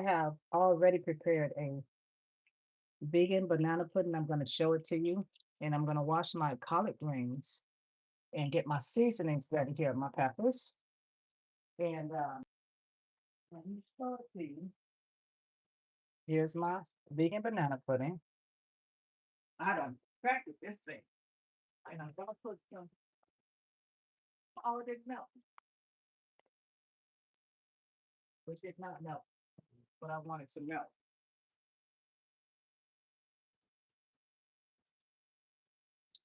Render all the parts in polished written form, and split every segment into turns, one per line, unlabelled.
I have already prepared a vegan banana pudding. I'm going to show it to you. And I'm going to wash my collard greens and get my seasonings ready here, my peppers. And let me show it to you. Here's my vegan banana pudding. I done cracked this thing. And I'm going to put some, oh, it didn't melt. Which did not melt, but I wanted to melt.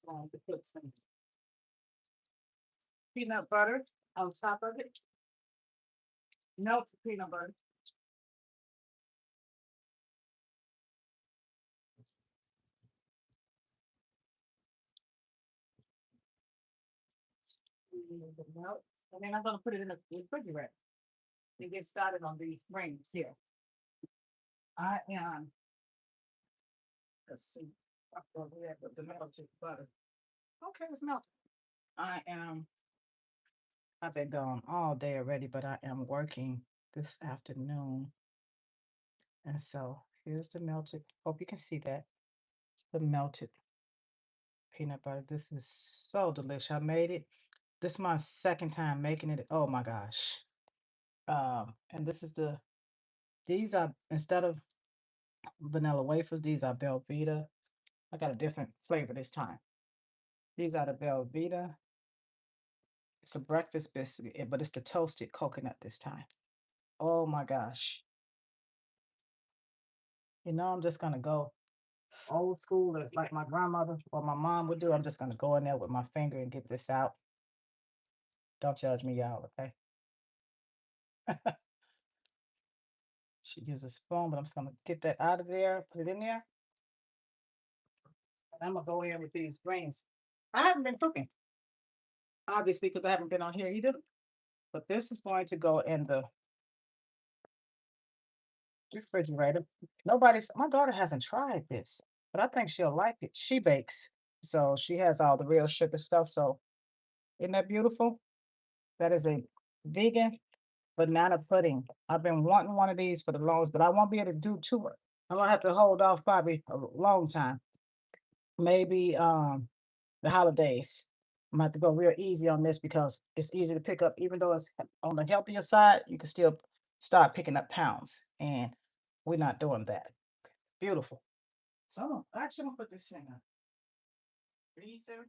I wanted to put some peanut butter on top of it. Melted peanut butter. The melt. And then I'm going to put it in the refrigerator to get started on these greens here. I am, let's see, over there with the melted butter. Okay, it's melted. I am, I've been gone all day already, but I am working this afternoon. And so here's the melted, hope you can see that, the melted peanut butter. This is so delicious. I made it. This is my second time making it. Oh my gosh. And this is these are, instead of vanilla wafers, these are Belvita. I got a different flavor this time. These are the Belvita. It's a breakfast biscuit, but it's the toasted coconut this time. Oh my gosh. I'm just gonna go old school, like my grandmother or my mom would do. I'm just gonna go in there with my finger and get this out. Don't judge me, y'all, okay? She uses a spoon, but I'm just gonna get that out of there, put it in there. And I'm gonna go in with these greens. I haven't been cooking, obviously, because I haven't been on here either. But this is going to go in the refrigerator. My daughter hasn't tried this, but I think she'll like it. She bakes, so she has all the real sugar stuff. So isn't that beautiful? That is a vegan banana pudding. I've been wanting one of these for the longest, but I won't be able to do two. I'm gonna have to hold off probably a long time. Maybe the holidays. I'm gonna have to go real easy on this because it's easy to pick up, even though it's on the healthier side, you can still start picking up pounds. And we're not doing that. Beautiful. So actually I'm gonna put this in a freezer.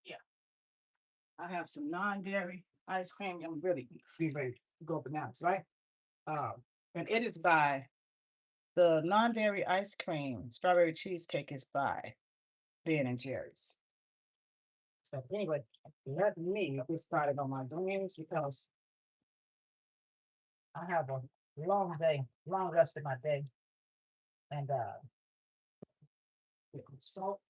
Yeah. I have some non-dairy ice cream. I'm really be ready to go bananas, right? Um, and it is by the non-dairy ice cream, strawberry cheesecake is by Ben and Jerry's. So anyway, let me get started on my greens because I have a long day, long rest of my day. And get my salt,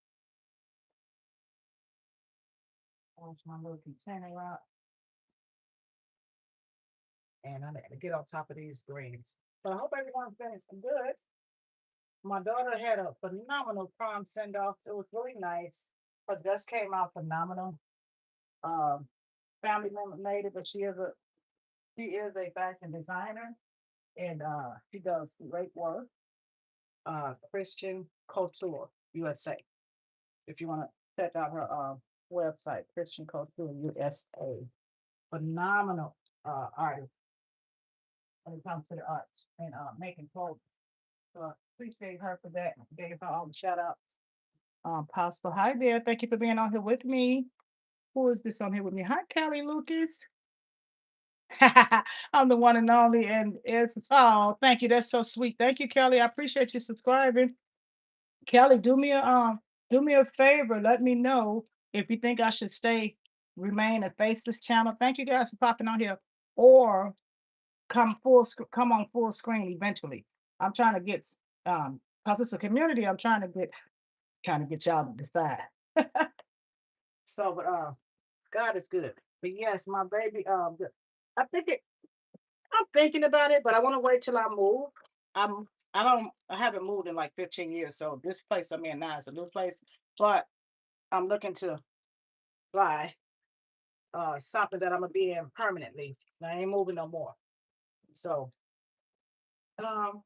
wash my little container out, and I'm gonna get on top of these greens. So I hope everyone's feeling some good. My daughter had a phenomenal prom send off. It was really nice. Her dress came out phenomenal. Um, family member made it, but she is a fashion designer and she does great work. Christian Couture USA. If you want to check out her website, Christian Couture USA. Phenomenal artist when it comes to the arts and making clothes. So I appreciate her for that. Gave her all the shout outs. Possible. Hi there. Thank you for being on here with me. Who is this on here with me? Hi, Kelly Lucas. I'm the one and only, and it's thank you. That's so sweet. Thank you, Kelly. I appreciate you subscribing. Kelly, do me a favor. Let me know if you think I should remain a faceless channel. Thank you guys for popping on here, or come on full screen eventually. I'm trying to get because it's a community. I'm trying to get y'all to decide. So, but God is good. But yes, my baby. I think it. I'm thinking about it, but I want to wait till I move. I'm. I don't. I haven't moved in like 15 years, so this place I'm in now is a new place. But I'm looking to buy something that I'm gonna be in permanently. I ain't moving no more. So Um,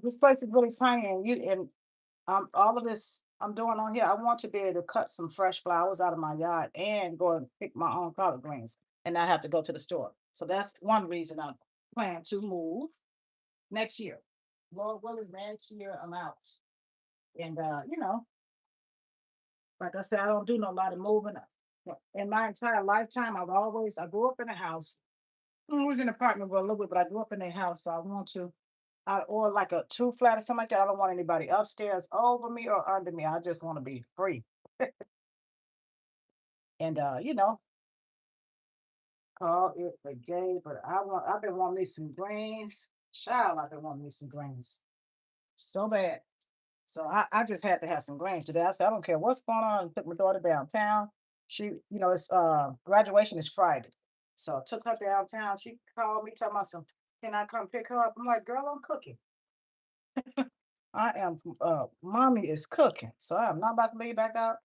this place is really tiny, and all of this I'm doing on here. I want to be able to cut some fresh flowers out of my yard and go and pick my own collard greens, and not have to go to the store. So that's one reason I plan to move next year. Lord willing, next year I'm out. And like I said, I don't do no lot of moving. In my entire lifetime, I grew up in a house. I was in an apartment for a little bit, but I grew up in a house, so I want to, or like a two flat or something like that. I don't want anybody upstairs over me or under me. I just want to be free. And call it a day. But I've been wanting me some greens. Child, I've been wanting me some greens so bad. So I just had to have some greens today. I said, I don't care what's going on. I took my daughter downtown. It's graduation is Friday. So I took her downtown. She called me, talking about some, can I come pick her up? I'm like, girl, I'm cooking. I am mommy is cooking. So I'm not about to leave back out.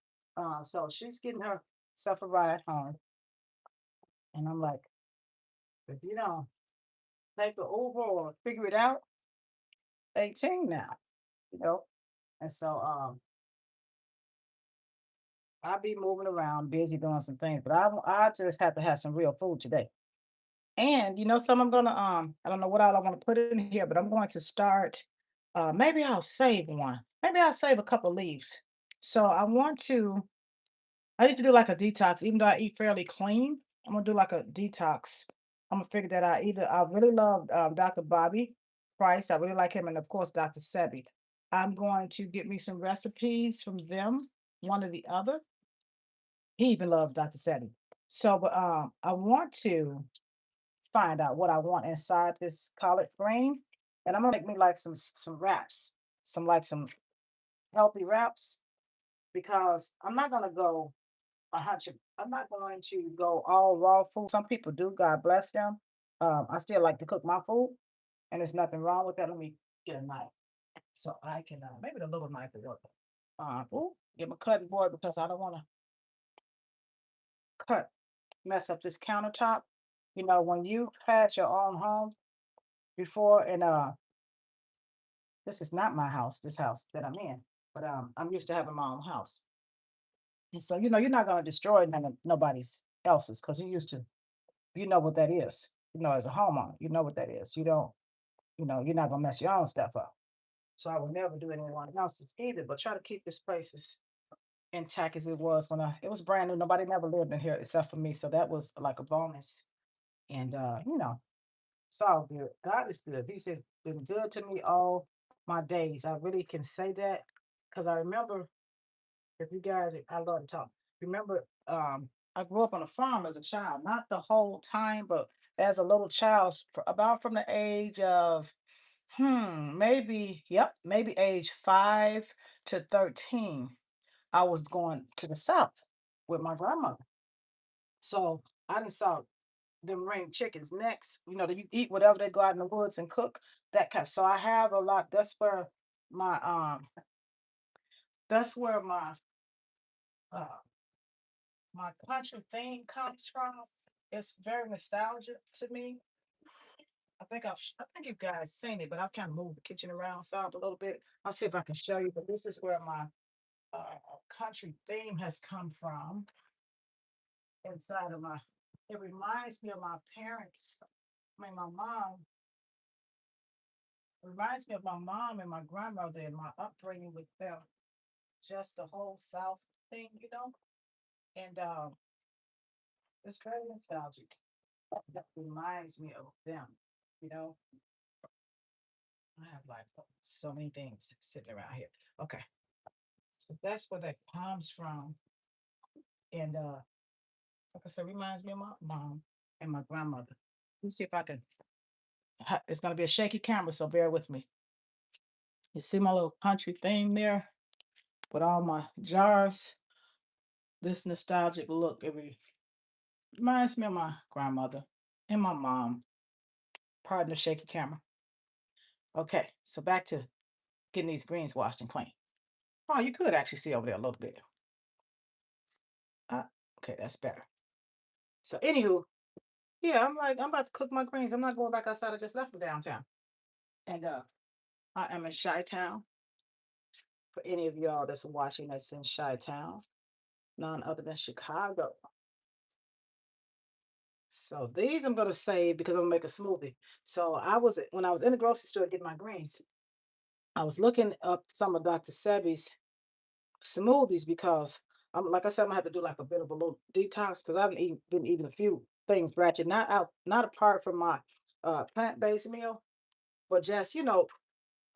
So she's getting herself a ride home. And I'm like, if you don't take the Uber or figure it out, 18 now, you know. And so I'll be moving around, busy doing some things, but I just have to have some real food today. And some I'm gonna I don't know what all I want to put in here, but I'm going to start. Maybe I'll save one. Maybe I'll save a couple leaves. So I need to do like a detox, even though I eat fairly clean. I'm gonna do like a detox. I'm gonna figure that out. Either I really love Dr. Bobby Price. I really like him, and of course Dr. Sebi. I'm going to get me some recipes from them, one or the other. He even loves Dr. Sebi. So, but I want to find out what I want inside this collard green, and I'm gonna make me like some wraps, some healthy wraps, because I'm not gonna go 100. I'm not going to go all raw food. Some people do. God bless them. I still like to cook my food, and there's nothing wrong with that. Let me get a knife so I can maybe the little knife will work. Get my cutting board because I don't want to cut mess up this countertop. When you had your own home before, and this is not my house, this house that I'm in, but I'm used to having my own house. And so, you're not gonna destroy nobody's else's because you know what that is. As a homeowner, you know what that is. You're not gonna mess your own stuff up. So I would never do anyone else's either, but try to keep this place as intact as it was when it was brand new. Nobody never lived in here except for me. So that was like a bonus. And it's all good. God is good. He says been good to me all my days. I really can say that because I remember, if you guys, I love to talk. Remember, I grew up on a farm as a child, not the whole time, but as a little child, about from the age of, maybe age 5 to 13. I was going to the South with my grandmother. So I didn't saw them ring chickens next. You eat whatever they go out in the woods and cook that kind. So I have a lot. My that's where uh my country theme comes from. It's very nostalgic to me. I think you guys seen it, but I've kind of moved the kitchen around some a little bit. I'll see if I can show you. But this is where my country theme has come from inside of my. It reminds me of my parents. I mean, my mom. It reminds me of my mom and my grandmother and my upbringing with them. Just the whole South thing. And it's very nostalgic. That reminds me of them. You know, I have like so many things sitting around here. Okay, so that's where that comes from. And like I said, reminds me of my mom and my grandmother. Let me see if I can. It's gonna be a shaky camera, so bear with me. You see my little country theme there with all my jars. This nostalgic look. Reminds me of my grandmother and my mom. Pardon the shaky camera. Okay, so back to getting these greens washed and clean. Oh, you could actually see over there a little bit. Uh, okay, that's better. So, anywho, Yeah, I'm like, I'm about to cook my greens. I'm not going back outside. I just left from downtown. And I am in Chi-Town. For any of y'all that's watching that's in Chi-Town, none other than Chicago. So these I'm gonna save because I'm gonna make a smoothie. So when I was in the grocery store getting my greens, I was looking up some of Dr. Sebi's smoothies because I'm like I said, I'm gonna have to do like a bit of a little detox because been eating a few things ratchet, not apart from my plant-based meal, but just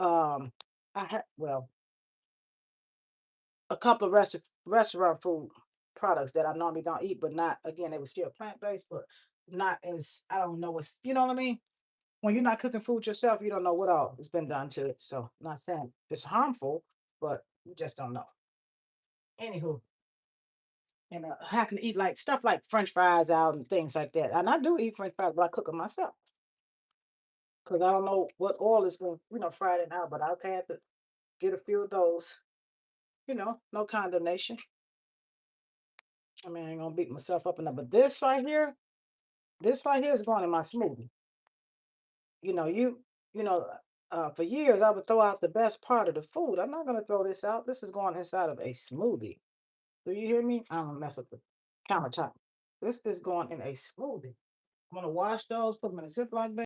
um I had a couple of restaurant food products that I normally don't eat, but not again, they were still plant-based, but not as I don't know what's you know what I mean? When you're not cooking food yourself, you don't know what all has been done to it. So not saying it's harmful, but you just don't know. Anywho, and I can eat like stuff like French fries out and things like that. And I do eat French fries, but I cook them myself because I don't know what oil is going, fried it out. But I have to get a few of those. No condemnation. I mean, I ain't gonna beat myself up enough. But this right here is going in my smoothie. You know, for years I would throw out the best part of the food. I'm not gonna throw this out. This is going inside of a smoothie. Do you hear me? I don't mess up the countertop. This is going in a smoothie. I'm gonna wash those, put them in a Ziploc bag.